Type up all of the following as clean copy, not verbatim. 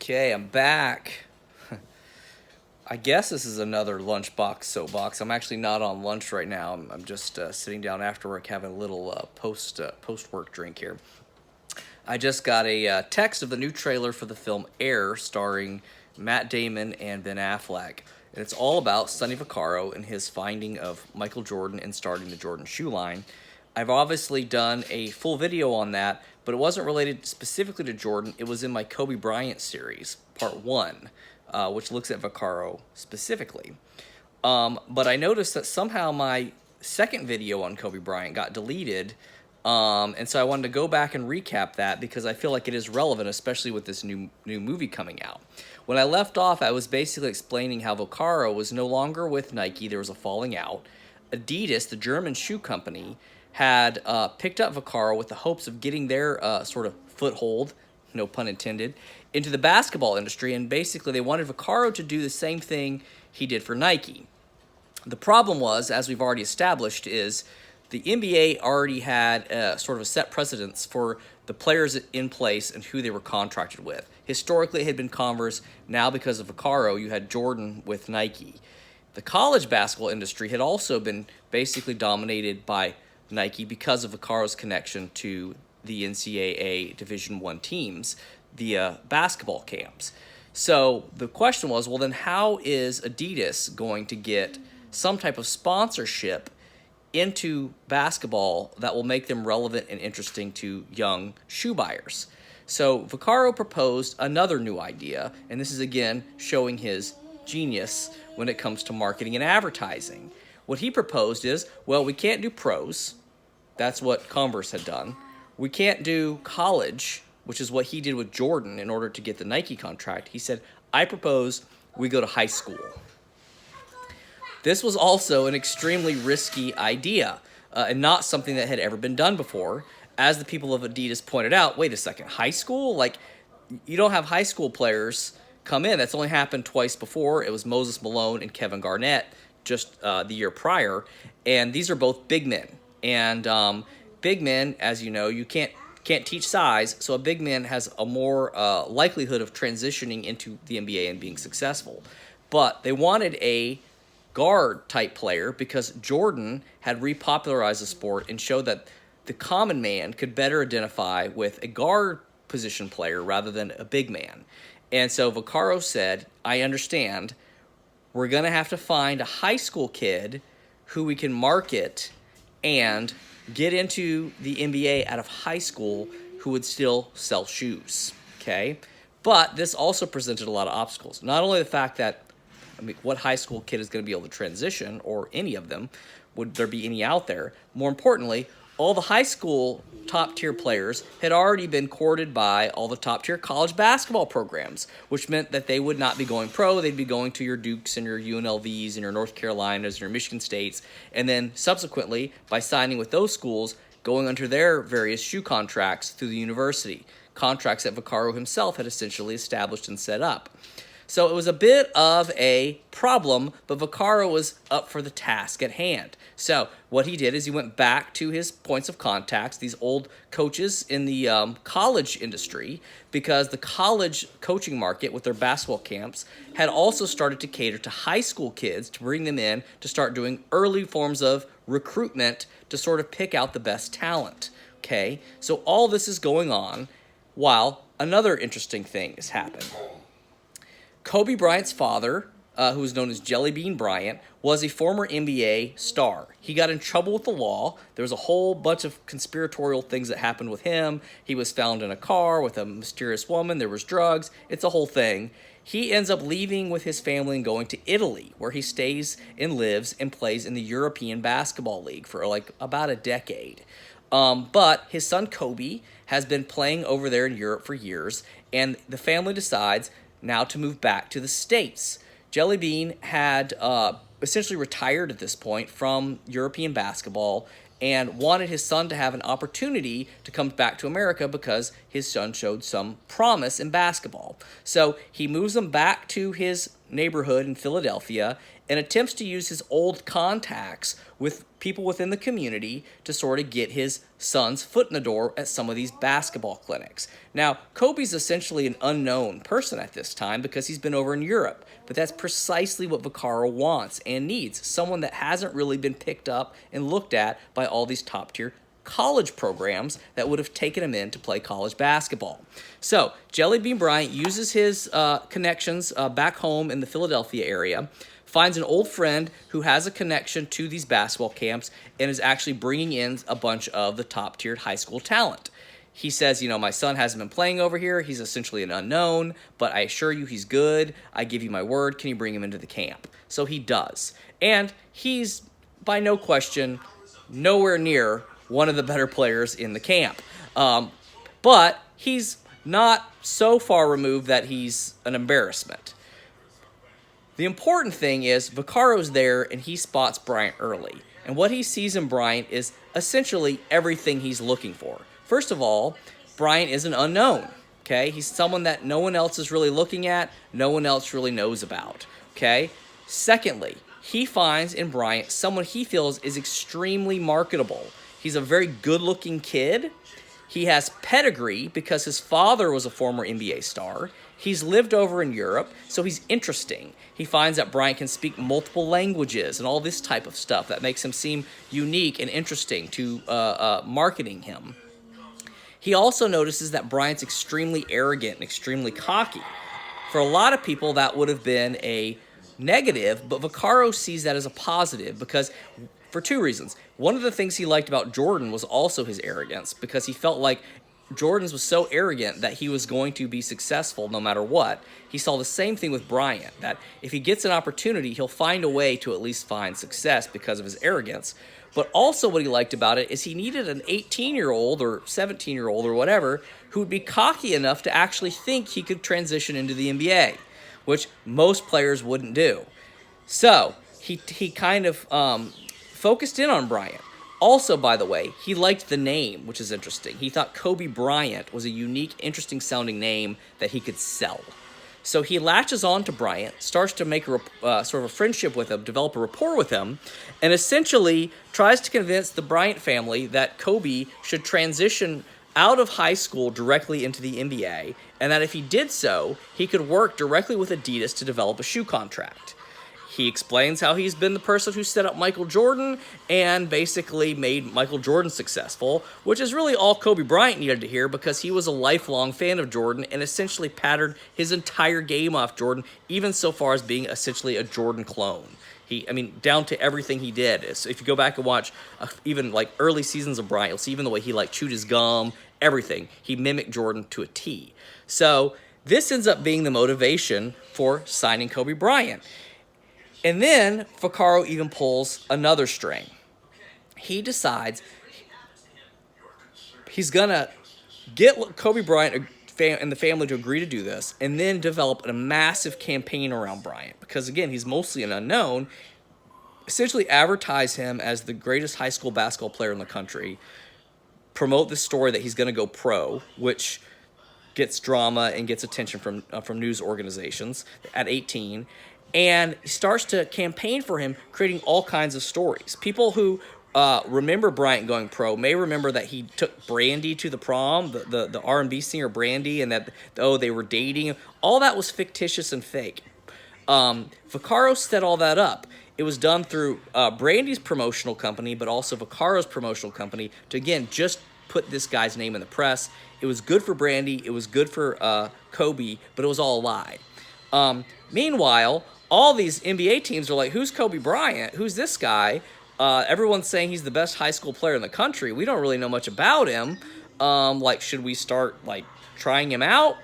Okay, I'm back. I guess this is another Lunchbox Soapbox. I'm actually not on lunch right now. I'm just sitting down after work having a little post-work drink here. I just got a text of the new trailer for the film Air, starring Matt Damon and Ben Affleck. And it's all about Sonny Vaccaro and his finding of Michael Jordan and starting the Jordan shoe line. I've obviously done a full video on that, but it wasn't related specifically to Jordan. It was in my Kobe Bryant series, part 1, which looks at Vaccaro specifically. But I noticed that somehow my second video on Kobe Bryant got deleted, and so I wanted to go back and recap that because I feel like it is relevant, especially with this new movie coming out. When I left off, I was basically explaining how Vaccaro was no longer with Nike. There was a falling out. Adidas, the German shoe company, had picked up Vaccaro with the hopes of getting their sort of foothold, no pun intended, into the basketball industry, and basically they wanted Vaccaro to do the same thing he did for Nike. The problem was, as we've already established, is the NBA already had sort of a set precedence for the players in place and who they were contracted with. Historically, it had been Converse. Now, because of Vaccaro, you had Jordan with Nike. The college basketball industry had also been basically dominated by Nike because of Vaccaro's connection to the NCAA Division I teams via basketball camps. So the question was, well, then how is Adidas going to get some type of sponsorship into basketball that will make them relevant and interesting to young shoe buyers? So Vaccaro proposed another new idea, and this is again showing his genius when it comes to marketing and advertising. What he proposed is, well, we can't do pros. That's what Converse had done. We can't do college, which is what he did with Jordan in order to get the Nike contract. He said, I propose we go to high school. This was also an extremely risky idea and not something that had ever been done before. As the people of Adidas pointed out, wait a second, high school? Like, you don't have high school players come in. That's only happened twice before. It was Moses Malone and Kevin Garnett just the year prior, and these are both big men. And big men, as you know, you can't teach size, so a big man has a more likelihood of transitioning into the NBA and being successful. But they wanted a guard-type player because Jordan had repopularized the sport and showed that the common man could better identify with a guard position player rather than a big man. And so Vaccaro said, I understand. We're going to have to find a high school kid who we can market and get into the NBA out of high school who would still sell shoes, okay? But this also presented a lot of obstacles. Not only the fact that, I mean, what high school kid is going to be able to transition, or any of them, would there be any out there? More importantly, all the high school top-tier players had already been courted by all the top-tier college basketball programs, which meant that they would not be going pro. They'd be going to your Dukes and your UNLVs and your North Carolinas and your Michigan States, and then subsequently, by signing with those schools, going under their various shoe contracts through the university, contracts that Vaccaro himself had essentially established and set up. So it was a bit of a problem, but Vaccaro was up for the task at hand. So what he did is he went back to his points of contacts, these old coaches in the college industry, because the college coaching market with their basketball camps had also started to cater to high school kids to bring them in to start doing early forms of recruitment to sort of pick out the best talent. Okay, so all this is going on while another interesting thing has happened. Kobe Bryant's father, who was known as Jelly Bean Bryant, was a former NBA star. He got in trouble with the law. There was a whole bunch of conspiratorial things that happened with him. He was found in a car with a mysterious woman. There was drugs. It's a whole thing. He ends up leaving with his family and going to Italy, where he stays and lives and plays in the European Basketball League for like about a decade. But his son Kobe has been playing over there in Europe for years, and the family decides now to move back to the States. Jelly Bean had essentially retired at this point from European basketball and wanted his son to have an opportunity to come back to America because his son showed some promise in basketball. basketball. So he moves them back to his neighborhood in Philadelphia and attempts to use his old contacts with people within the community to sort of get his son's foot in the door at some of these basketball clinics. Now, Kobe's essentially an unknown person at this time because he's been over in Europe, but that's precisely what Vaccaro wants and needs, someone that hasn't really been picked up and looked at by all these top-tier college programs that would have taken him in to play college basketball. So Jelly Bean Bryant uses his connections back home in the Philadelphia area, finds an old friend who has a connection to these basketball camps, and is actually bringing in a bunch of the top-tiered high school talent. He says, you know, my son hasn't been playing over here. He's essentially an unknown, but I assure you he's good. I give you my word. Can you bring him into the camp? So he does. And he's, by no question, nowhere near one of the better players in the camp. But he's not so far removed that he's an embarrassment. The important thing is Vaccaro's there and he spots Bryant early. And what he sees in Bryant is essentially everything he's looking for. First of all, Bryant is an unknown. Okay, he's someone that no one else is really looking at, no one else really knows about. Okay. Secondly, he finds in Bryant someone he feels is extremely marketable. He's a very good-looking kid. He has pedigree because his father was a former NBA star. He's lived over in Europe, so he's interesting. He finds that Bryant can speak multiple languages and all this type of stuff that makes him seem unique and interesting to marketing him. He also notices that Bryant's extremely arrogant and extremely cocky. For a lot of people, that would have been a negative, but Vaccaro sees that as a positive because for two reasons. One of the things he liked about Jordan was also his arrogance because he felt like Jordan's was so arrogant that he was going to be successful no matter what. He saw the same thing with Bryant, that if he gets an opportunity, he'll find a way to at least find success because of his arrogance. But also what he liked about it is he needed an 18-year-old or 17-year-old or whatever who would be cocky enough to actually think he could transition into the NBA, which most players wouldn't do. So he kind of focused in on Bryant. Also, by the way, he liked the name, which is interesting. He thought Kobe Bryant was a unique, interesting-sounding name that he could sell. So he latches on to Bryant, starts to make a sort of a friendship with him, develop a rapport with him, and essentially tries to convince the Bryant family that Kobe should transition out of high school directly into the NBA, and that if he did so, he could work directly with Adidas to develop a shoe contract. He explains how he's been the person who set up Michael Jordan and basically made Michael Jordan successful, which is really all Kobe Bryant needed to hear because he was a lifelong fan of Jordan and essentially patterned his entire game off Jordan, even so far as being essentially a Jordan clone. Down to everything he did. So if you go back and watch even like early seasons of Bryant, you'll see even the way he like chewed his gum, everything. He mimicked Jordan to a T. So this ends up being the motivation for signing Kobe Bryant. And then Vaccaro even pulls another string. He decides he's going to get Kobe Bryant and the family to agree to do this and then develop a massive campaign around Bryant because, again, he's mostly an unknown. Essentially advertise him as the greatest high school basketball player in the country, promote the story that he's going to go pro, which gets drama and gets attention from news organizations at 18, and starts to campaign for him, creating all kinds of stories. People who remember Bryant going pro may remember that he took Brandy to the prom, the R&B singer Brandy, and that, they were dating. All that was fictitious and fake. Vaccaro set all that up. It was done through Brandy's promotional company, but also Vaccaro's promotional company to, again, just put this guy's name in the press. It was good for Brandy. It was good for Kobe, but it was all a lie. Meanwhile, all these NBA teams are like, who's Kobe Bryant? Who's this guy? Everyone's saying he's the best high school player in the country. We don't really know much about him. Should we start, trying him out?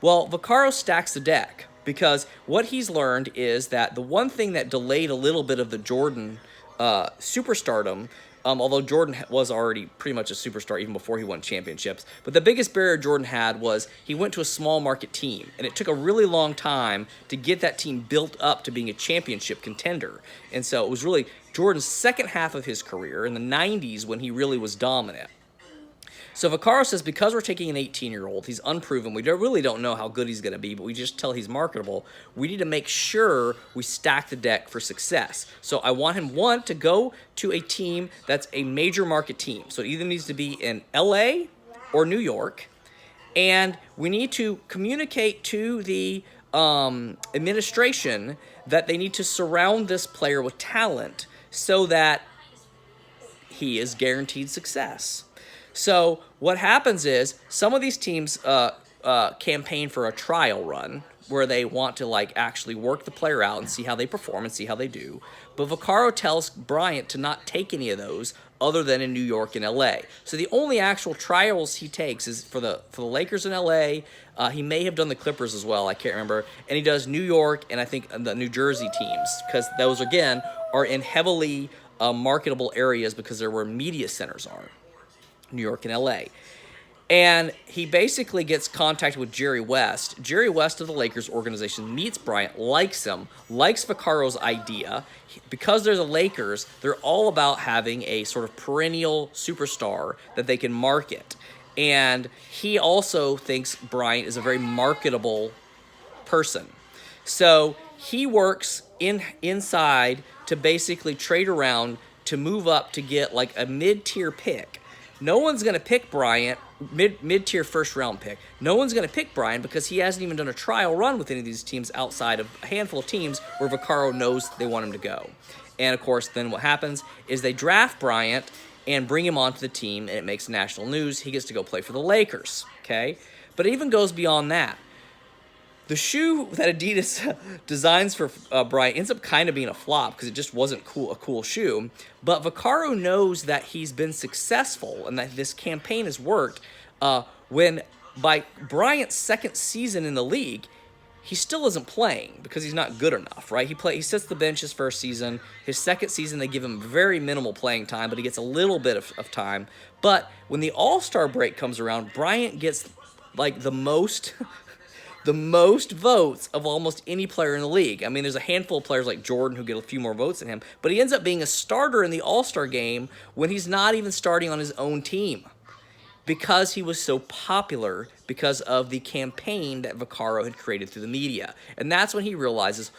Well, Vaccaro stacks the deck because what he's learned is that the one thing that delayed a little bit of the Jordan superstardom, although Jordan was already pretty much a superstar even before he won championships. But the biggest barrier Jordan had was he went to a small market team, and it took a really long time to get that team built up to being a championship contender. And so it was really Jordan's second half of his career in the 90s when he really was dominant. So Vaccaro says, because we're taking an 18-year-old, he's unproven, we really don't know how good he's going to be, but we just tell he's marketable, we need to make sure we stack the deck for success. So I want him, one, to go to a team that's a major market team. So it either needs to be in LA or New York, and we need to communicate to the administration that they need to surround this player with talent so that he is guaranteed success. So what happens is some of these teams campaign for a trial run where they want to like actually work the player out and see how they perform and see how they do. But Vaccaro tells Bryant to not take any of those other than in New York and LA. So the only actual trials he takes is for the Lakers in LA. He may have done the Clippers as well, I can't remember. And he does New York and I think the New Jersey teams, because those again are in heavily marketable areas because they're where media centers are. New York and LA. And he basically gets contact with Jerry West. Jerry West of the Lakers organization meets Bryant, likes him, likes Vaccaro's idea. Because they're the Lakers, they're all about having a sort of perennial superstar that they can market. And he also thinks Bryant is a very marketable person. So he works inside to basically trade around to move up to get like a mid-tier pick. No one's going to pick Bryant, mid-tier first-round pick. No one's going to pick Bryant because he hasn't even done a trial run with any of these teams outside of a handful of teams where Vaccaro knows they want him to go. And, of course, then what happens is they draft Bryant and bring him onto the team, and it makes national news. He gets to go play for the Lakers, okay? But it even goes beyond that. The shoe that Adidas designs for Bryant ends up kind of being a flop because it just wasn't a cool shoe. But Vaccaro knows that he's been successful and that this campaign has worked when by Bryant's second season in the league, he still isn't playing because he's not good enough, right? He sits the bench his first season. His second season, they give him very minimal playing time, but he gets a little bit of time. But when the All-Star break comes around, Bryant gets like the most votes of almost any player in the league. I mean, there's a handful of players like Jordan who get a few more votes than him, but he ends up being a starter in the All-Star game when he's not even starting on his own team because he was so popular because of the campaign that Vaccaro had created through the media. And that's when he realizes,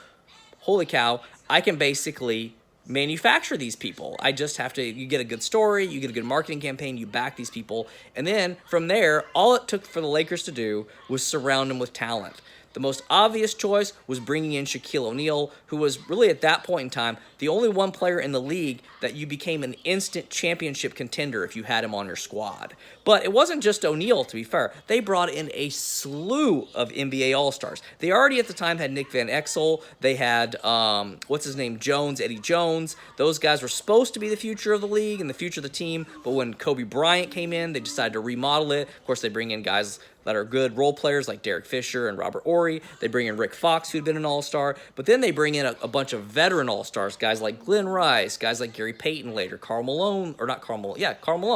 holy cow, I can basically manufacture these people. I just have to, you get a good story, you get a good marketing campaign, you back these people, and then from there, all it took for the Lakers to do was surround them with talent. The most obvious choice was bringing in Shaquille O'Neal, who was really at that point in time the only one player in the league that you became an instant championship contender if you had him on your squad. But it wasn't just O'Neal, to be fair. They brought in a slew of NBA All-Stars. They already at the time had Nick Van Exel. They had, Jones, Eddie Jones. Those guys were supposed to be the future of the league and the future of the team, but when Kobe Bryant came in, they decided to remodel it. Of course, they bring in guys that are good role players like Derek Fisher and Robert Horry. They bring in Rick Fox, who'd been an All-Star. But then they bring in a bunch of veteran All-Stars, guys like Glenn Rice, guys like Gary Payton later, Karl Malone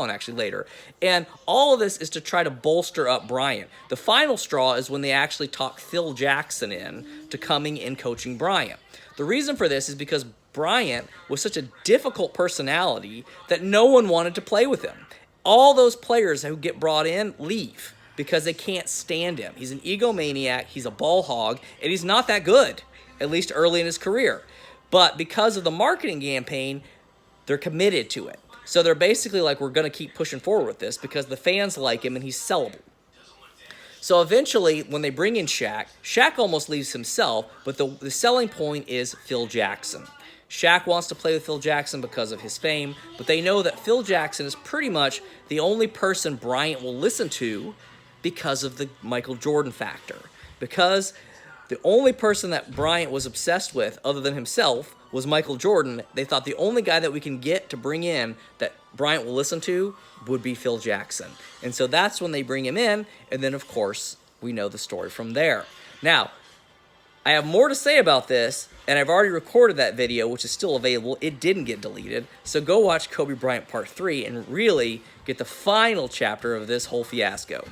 actually later. And all of this is to try to bolster up Bryant. The final straw is when they actually talk Phil Jackson in to coming and coaching Bryant. The reason for this is because Bryant was such a difficult personality that no one wanted to play with him. All those players who get brought in leave because they can't stand him. He's an egomaniac, he's a ball hog, and he's not that good, at least early in his career. But because of the marketing campaign, they're committed to it. So they're basically like, we're going to keep pushing forward with this because the fans like him and he's sellable. So eventually, when they bring in Shaq, Shaq almost leaves himself, but the selling point is Phil Jackson. Shaq wants to play with Phil Jackson because of his fame, but they know that Phil Jackson is pretty much the only person Bryant will listen to because of the Michael Jordan factor. Because the only person that Bryant was obsessed with, other than himself, was Michael Jordan. They thought the only guy that we can get to bring in that Bryant will listen to would be Phil Jackson. And so that's when they bring him in, and then, of course, we know the story from there. Now, I have more to say about this, and I've already recorded that video, which is still available. It didn't get deleted. So go watch Kobe Bryant Part 3 and really get the final chapter of this whole fiasco.